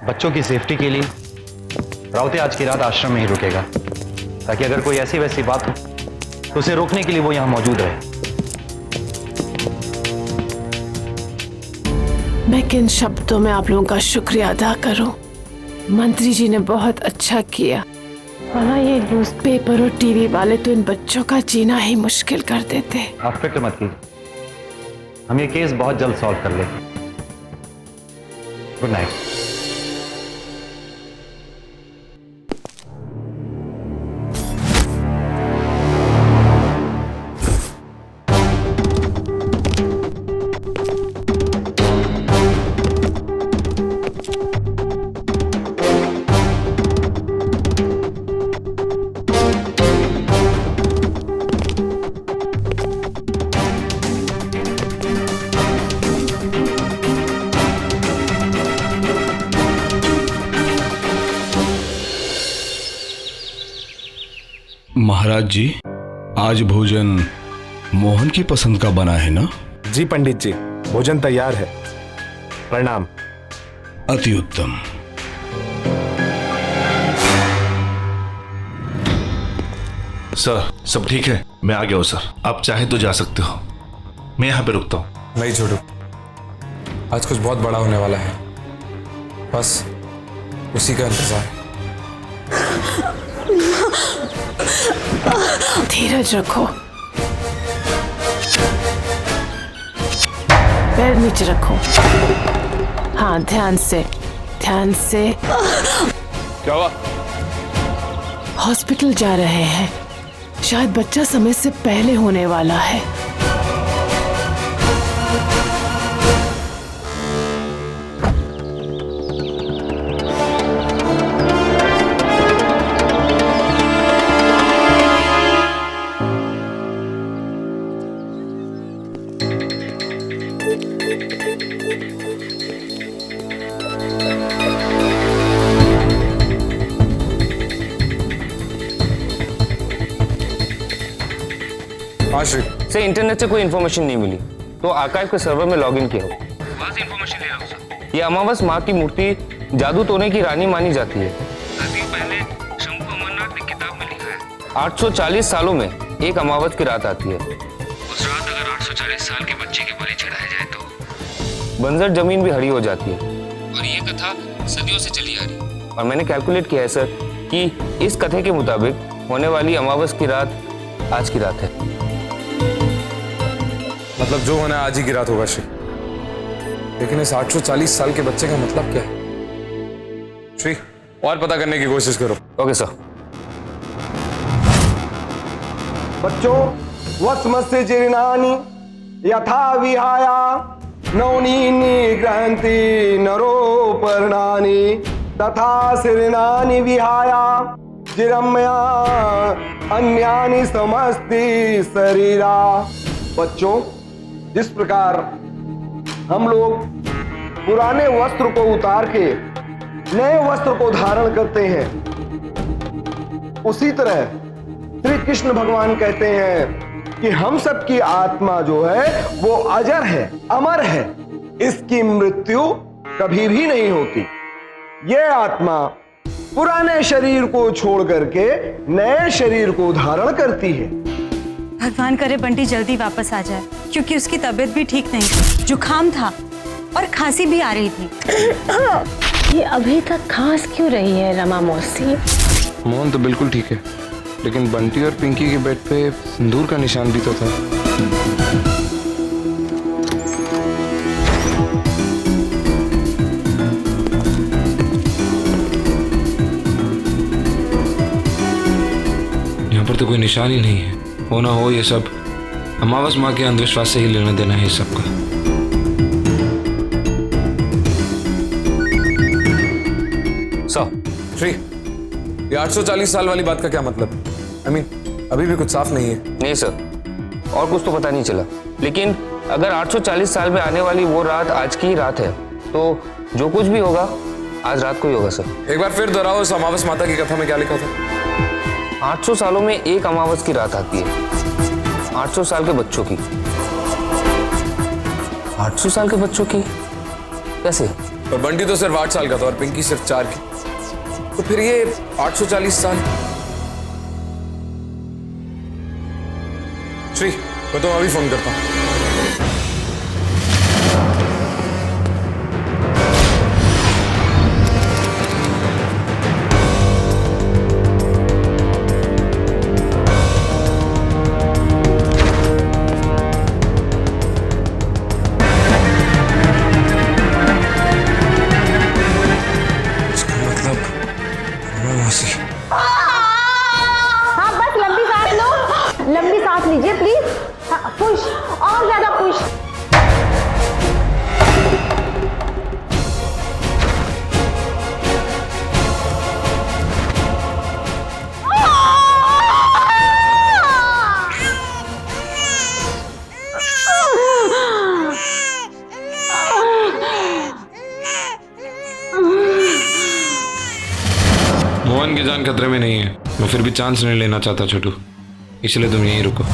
बच्चों की सेफ्टी के लिए राउते आज की रात आश्रम में ही रुकेगा, ताकि अगर कोई ऐसी वैसी बात हो तो उसे रोकने के लिए वो यहां मौजूद रहे। मैं किन शब्दों में आप लोगों का शुक्रिया अदा करूं। मंत्री जी ने बहुत अच्छा किया, वरना ये न्यूज़पेपर और टीवी वाले तो इन बच्चों का जीना ही मुश्किल कर देते। आप फिक्र मत कीजिए, हम ये केस बहुत जल्द सॉल्व कर लेंगे। Good night. महाराज जी, आज भोजन मोहन की पसंद का बना है ना? जी पंडित जी, भोजन तैयार है। प्रणाम। अति उत्तम। सर, सब ठीक है? मैं आ गया हूँ सर, आप चाहे तो जा सकते हो, मैं यहाँ पे रुकता हूँ। नहीं छोड़ो, आज कुछ बहुत बड़ा होने वाला है, बस उसी का इंतजार। धीरज रखो, पैर नीचे रखो। हाँ, ध्यान से, ध्यान से। क्या हुआ? हॉस्पिटल जा रहे हैं, शायद बच्चा समय से पहले होने वाला है। से इंटरनेट से कोई इन्फॉर्मेशन नहीं मिली, तो आर्काइव के सर्वर में लॉगिन किया हो। वहां से इन्फॉर्मेशन ले रहा हूं सर। ये अमावस माँ की मूर्ति जादू टोने की रानी मानी जाती है। पहले शंभू अमरनाथ ने किताब में लिखा है 840 सालों में एक अमावस की रात आती है। उस रात अगर 840 साल के बच्चे के बलि चढ़ाया जाए तो बंजर जमीन भी हरी हो जाती है। और ये कथा सदियों से चली आ रही है। और मैंने कैलकुलेट किया है सर कि इस कथे के मुताबिक होने वाली अमावस की रात आज की रात है। मतलब जो होना आज ही की रात होगा श्री, लेकिन इस 840 साल के बच्चे का मतलब क्या है? श्री, और पता करने की कोशिश करो। Okay sir. बच्चों, वस्मस्य जीर्णानि यथा विहाया नवनीनि ग्रहन्ति नरोपर्णानि तथा शीर्णानि विहाया जिरम्या अन्यानि समस्ति शरीरा। बच्चों, जिस प्रकार हम लोग पुराने वस्त्र को उतार के नए वस्त्र को धारण करते हैं, उसी तरह श्री कृष्ण भगवान कहते हैं कि हम सब की आत्मा जो है वो अजर है, अमर है, इसकी मृत्यु कभी भी नहीं होती। यह आत्मा पुराने शरीर को छोड़ करके नए शरीर को धारण करती है। भगवान करे बंटी जल्दी वापस आ जाए, क्योंकि उसकी तबीयत भी ठीक नहीं थी, जुकाम था और खांसी भी आ रही थी। ये अभी तक खांस क्यों रही है रमा मौसी? मोहन तो बिल्कुल ठीक है, लेकिन बंटी और पिंकी के बेड पे सिंदूर का निशान भी तो था। यहाँ पर तो कोई निशान ही नहीं है। हो ना हो ये सब अमावस माँ के अंधविश्वास से ही लेना देना है सबका। श्री, ये 840 साल वाली बात का क्या मतलब? I mean, अभी भी कुछ साफ नहीं है। नहीं सर, और कुछ तो पता नहीं चला, लेकिन अगर 840 साल में आने वाली वो रात आज की ही रात है, तो जो कुछ भी होगा आज रात को ही होगा सर। एक बार फिर दोहराओ, उस अमावस माता की कथा में क्या लिखा था? 800 सालों में एक अमावस की रात आती है, 800 साल के बच्चों की। 800 साल के बच्चों की कैसे? और बंटी तो सिर्फ 8 साल का था और पिंकी सिर्फ 4 की, तो फिर ये 840 साल। श्री, मैं तो अभी फोन करता हूँ। हाँ बस लंबी सांस लो, लंबी सांस लीजिए प्लीज। हाँ, पुश, और ज्यादा पुश। मोहन की जान खतरे में नहीं है, मैं फिर भी चांस नहीं लेना चाहता छोटू, इसलिए तुम यहीं रुको।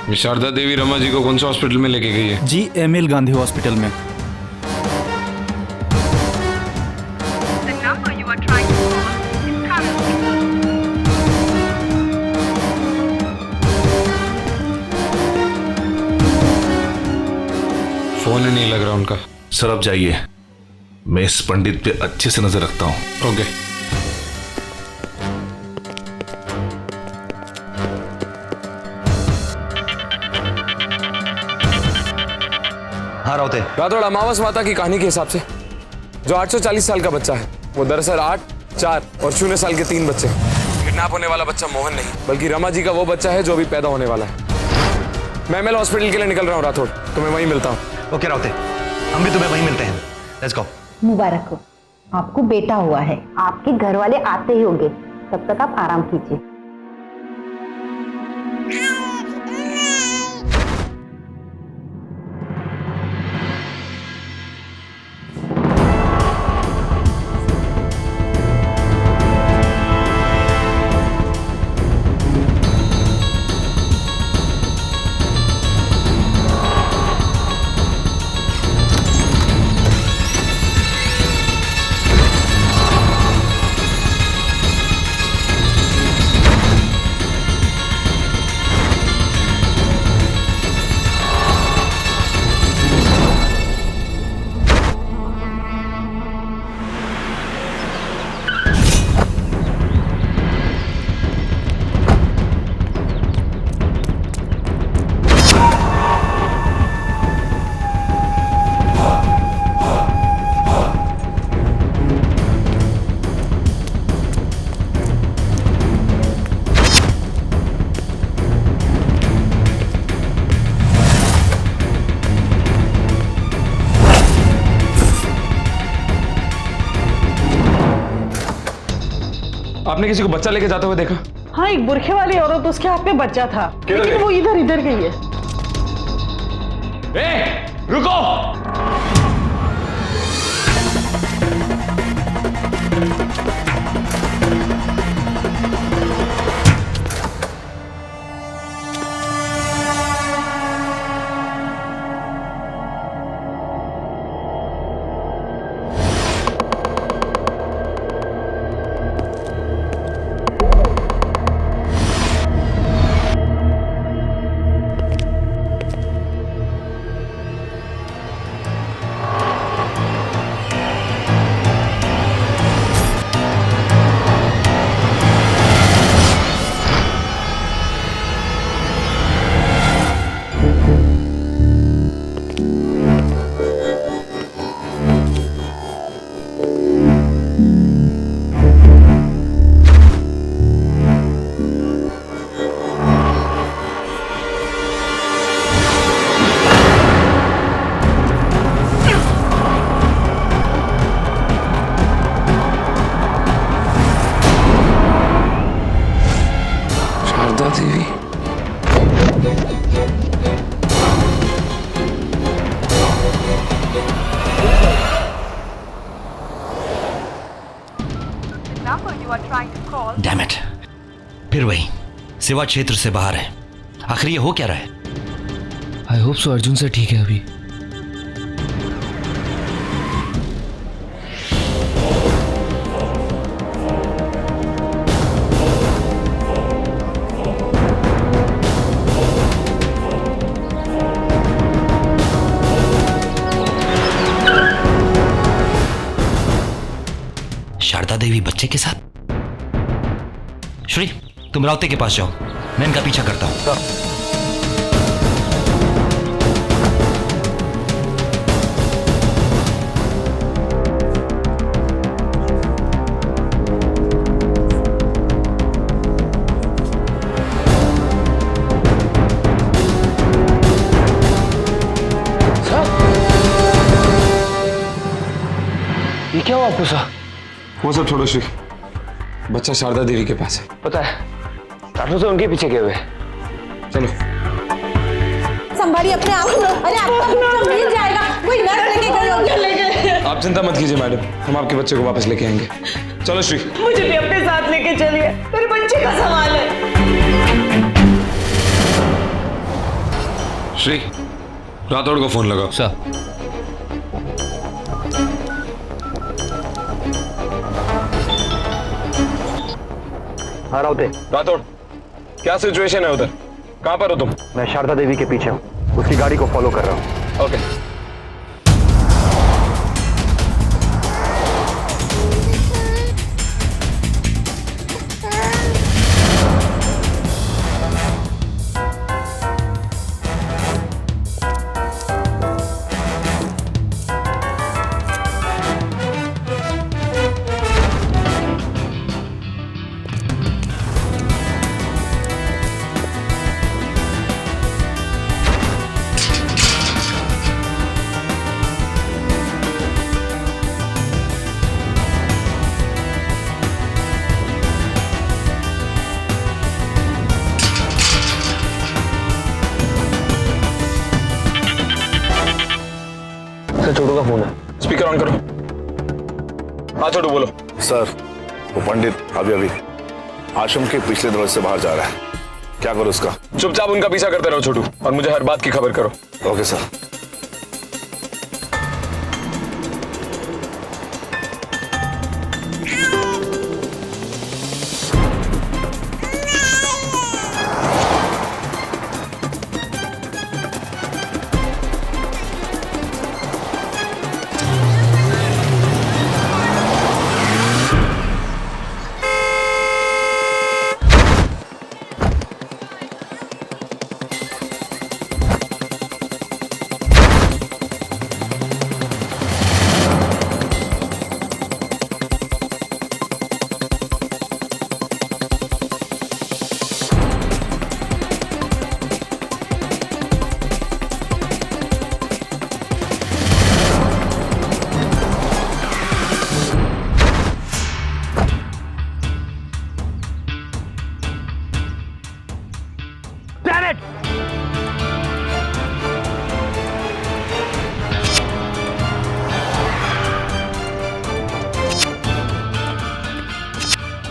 ये शारदा देवी रमा जी को कौन से हॉस्पिटल में लेके गई है? जी एमएल गांधी हॉस्पिटल में। फोन ही नहीं लग रहा उनका। सर अब जाइए, मैं इस पंडित पे अच्छे से नजर रखता हूँ। ओके। हाँ राउते। राठौड़, अमावस माता की कहानी के हिसाब से जो 840 साल का बच्चा है वो दरअसल 8, 4 और 0 साल के 3 बच्चे हैं। किडनैप होने वाला बच्चा मोहन नहीं बल्कि रमा जी का वो बच्चा है जो अभी पैदा होने वाला है। मैं एमएल हॉस्पिटल के लिए निकल रहा हूँ राठौड़, तो मैं वहीं मिलता हूँ। ओके राउते, हम भी तुम्हें वहीं मिलते हैं। Let's go. मुबारक हो, आपको बेटा हुआ है। आपके घर वाले आते ही होंगे, तब तक आप आराम कीजिए। आपने किसी को बच्चा लेके जाते हुए देखा? हाँ, एक बुरखे वाली औरत, उसके हाथ में बच्चा था, लेकिन वो इधर गई है। रुको! डैम इट, फिर वही सेवा क्षेत्र से बाहर है। आखिर ये हो क्या रहा है? आई होप सो अर्जुन से ठीक है अभी। देवी बच्चे के साथ? श्री, तुम रावते के पास जाओ, मैं इनका पीछा करता हूं। ये क्या हुआ आपको सर? वो सब छोड़ो श्री, बच्चा शारदा देवी के पास है। पता है, डॉक्टर तो उनके पीछे गए हुए। चलो संभालिए अपने आप को। अरे आपका बच्चा मिल जाएगा, कोई नर्स लेके गए होंगे। आप चिंता मत कीजिए मैडम, हम आपके बच्चे को वापस लेके आएंगे। चलो श्री, मुझे भी अपने साथ लेके चलिए, मेरे बच्चे का सवाल है। श्री, राठौड़ को फोन लगाओ। सर। हाँ राउते। राठौड़, क्या सिचुएशन है उधर? कहाँ पर हो तुम? मैं शारदा देवी के पीछे हूँ, उसकी गाड़ी को फॉलो कर रहा हूँ। ओके। छोटू का फोन है, स्पीकर ऑन करो। हाँ छोटू बोलो। सर, वो पंडित अभी अभी आश्रम के पिछले दरवाजे से बाहर जा रहा है, क्या करो उसका? चुपचाप उनका पीछा करते रहो छोटू, और मुझे हर बात की खबर करो। Okay sir.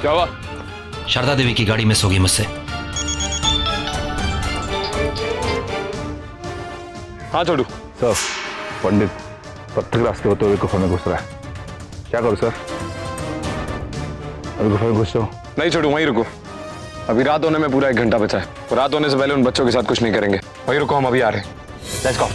क्या हुआ? शारदा देवी की गाड़ी मिस होगी मुझसे। हाँ छोटू। सर, पंडित पत्थर रास्ते होते हुए गुफा में घुस रहा है, क्या करो सर? अभी गुफा में घुस जाओ। नहीं छोटू, वहीं रुको, अभी रात होने में पूरा 1 घंटा बचा है, और रात होने से पहले उन बच्चों के साथ कुछ नहीं करेंगे। वहीं रुको, हम अभी आ रहे हैं। Let's go.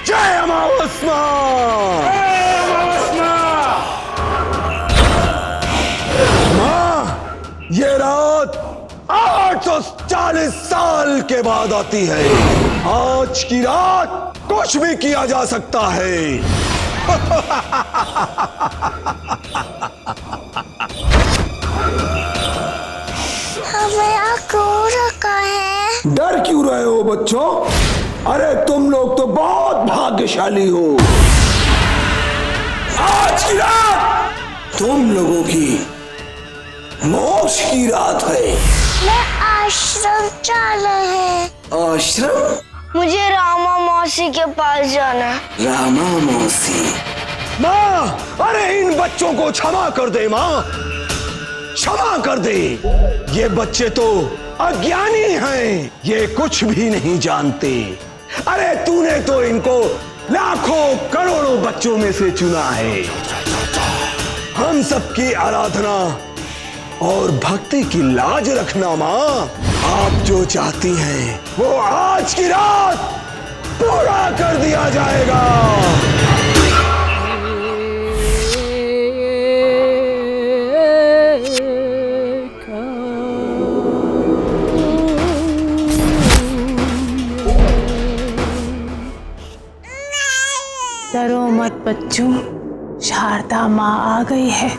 जय अमावस्या! माँ, ये रात 840 साल के बाद आती है। आज की रात कुछ भी किया जा सकता है। हमें यहाँ क्यों रखा है? डर क्यों रहे हो बच्चों? अरे तुम लोग तो बहुत भाग्यशाली हो। आज की रात तुम लोगों की मोक्ष की रात है। मैं आश्रम जाना है। आश्रम? मुझे रामा मौसी के पास जाना है। रामा मौसी? माँ, अरे इन बच्चों को क्षमा कर दे माँ, क्षमा कर दे। ये बच्चे तो अज्ञानी हैं, ये कुछ भी नहीं जानते। अरे तूने तो इनको लाखों करोड़ों बच्चों में से चुना है। हम सबकी आराधना और भक्ति की लाज रखना माँ। आप जो चाहती हैं वो आज की रात पूरा कर दिया जाएगा। डरो मत बच्चों, शारदा माँ आ गई है।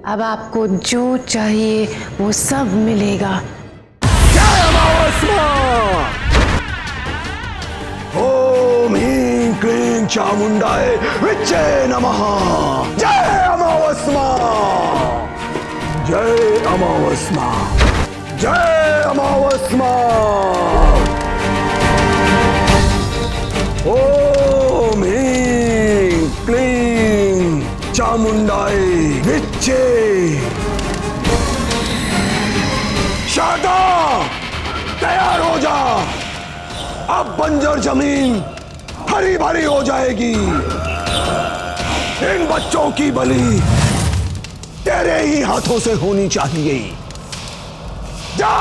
अब आपको जो चाहिए वो सब मिलेगा। जय अमावस माँ। ओम ह्रीं क्लीं चामुंडाय विच्चे नमः। जय अमावस माँ। जय अमावस माँ। जय अमावस माँ। ओम ह्रीं क्लीं चामुंडाय विच्चे। शारदा तैयार हो जा, अब बंजर जमीन हरी भरी हो जाएगी। इन बच्चों की बलि तेरे ही हाथों से होनी चाहिए। जा।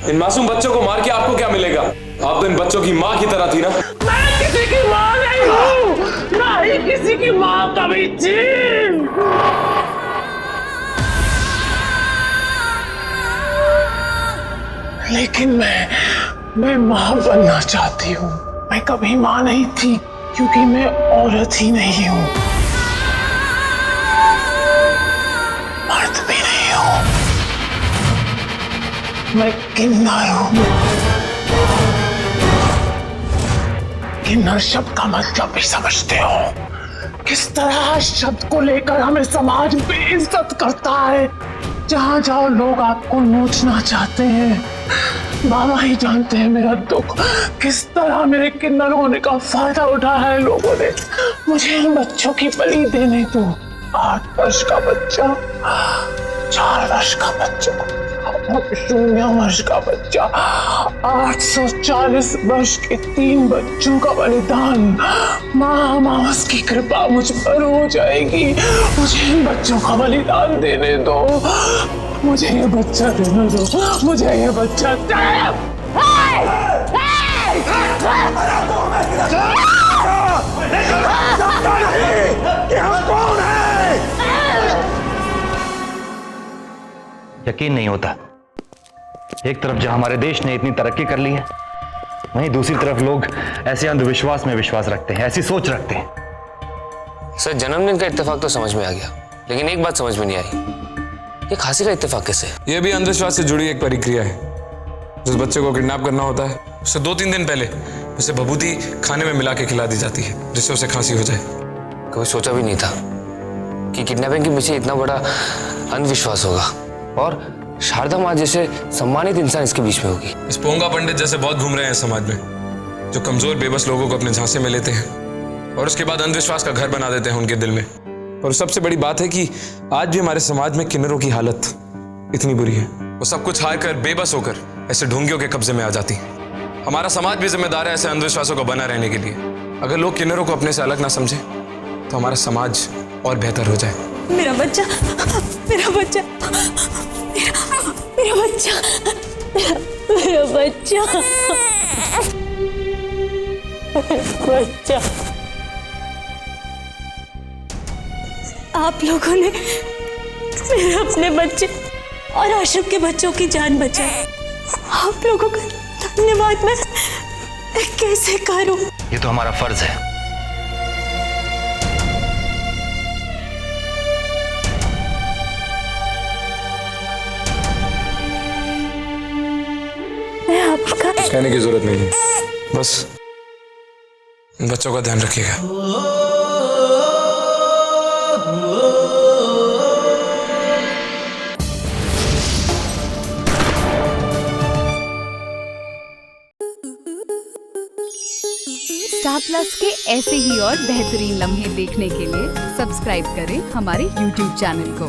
इन मासूम बच्चों को मार के आपको क्या मिलेगा? आप तो इन बच्चों की माँ की तरह थी ना। मैं किसी की माँ नहीं हूँ, ना ही किसी की माँ कभी थी। लेकिन मैं माँ बनना चाहती हूँ। मैं कभी माँ नहीं थी क्योंकि मैं औरत ही नहीं हूँ, मर्द भी नहीं हूँ। मैं किन्नर हूँ। किन्नर शब्द का मतलब भी समझते हो? किस तरह शब्द को लेकर हमें समाज बेइज्जत करता है। जहाँ जाओ लोग आपको नोचना चाहते हैं। बाबा ही जानते हैं मेरा दुख, किस तरह मेरे किन्नर होने का फायदा उठाया है लोगों ने। मुझे इन बच्चों की बलि देने दो। 8 वर्ष का बच्चा, 4 वर्ष का बच्चा, 0 वर्ष का बच्चा, 840 वर्ष के 3 बच्चों का बलिदान। माँ अमावस की कृपा मुझ पर हो जाएगी। मुझे इन बच्चों का बलिदान देने दो। मुझे ये बच्चा देने दो। मुझे ये बच्चा यकीन नहीं होता, एक तरफ जहां हमारे देश ने इतनी तरक्की कर ली है, वहीं दूसरी तरफ लोग ऐसे अंधविश्वास में विश्वास रखते हैं, ऐसी सोच रखते हैं। सर, जन्मदिन का इत्तेफाक तो समझ में आ गया, लेकिन एक बात समझ में नहीं आई, ये खांसी का इत्तेफाक कैसे? ये भी अंधविश्वास से जुड़ी एक प्रक्रिया है। जिस बच्चे को किडनैप करना होता है, उससे 2-3 दिन पहले उसे भभूति खाने में मिला के खिला दी जाती है, जिससे उसे खांसी हो जाए। कभी सोचा भी नहीं था कि किडनैपिंग के पीछे इतना बड़ा अंधविश्वास होगा। और शारदा माँ जैसे सम्मानित इंसान इसके बीच में होगी। इस पोंगा पंडित जैसे बहुत घूम रहे हैं समाज में, जो कमजोर बेबस लोगों को अपने झांसे में लेते हैं और उसके बाद अंधविश्वास का घर बना देते हैं उनके दिल में। और सबसे बड़ी बात है कि आज भी हमारे समाज में किन्नरों की हालत इतनी बुरी है, वो सब कुछ हार कर बेबस होकर ऐसे ढोंगियों के कब्जे में आ जाती है। हमारा समाज भी जिम्मेदार है ऐसे अंधविश्वासों को बना रहने के लिए। अगर लोग किन्नरों को अपने से अलग ना समझे तो हमारा समाज और बेहतर हो जाए। मेरा बच्चा, मेरा बच्चा, मेरा बच्चा, मेरा बच्चा, बच्चा। आप लोगों ने मेरे अपने बच्चे और आश्रम के बच्चों की जान बचाई। आप लोगों का धन्यवाद मैं कैसे करूं? ये तो हमारा फर्ज है। मैं आपका कुछ कहने की जरूरत नहीं है, बस बच्चों का ध्यान रखिएगा। स्टार प्लस के ऐसे ही और बेहतरीन लम्हे देखने के लिए सब्सक्राइब करें हमारे YouTube चैनल को।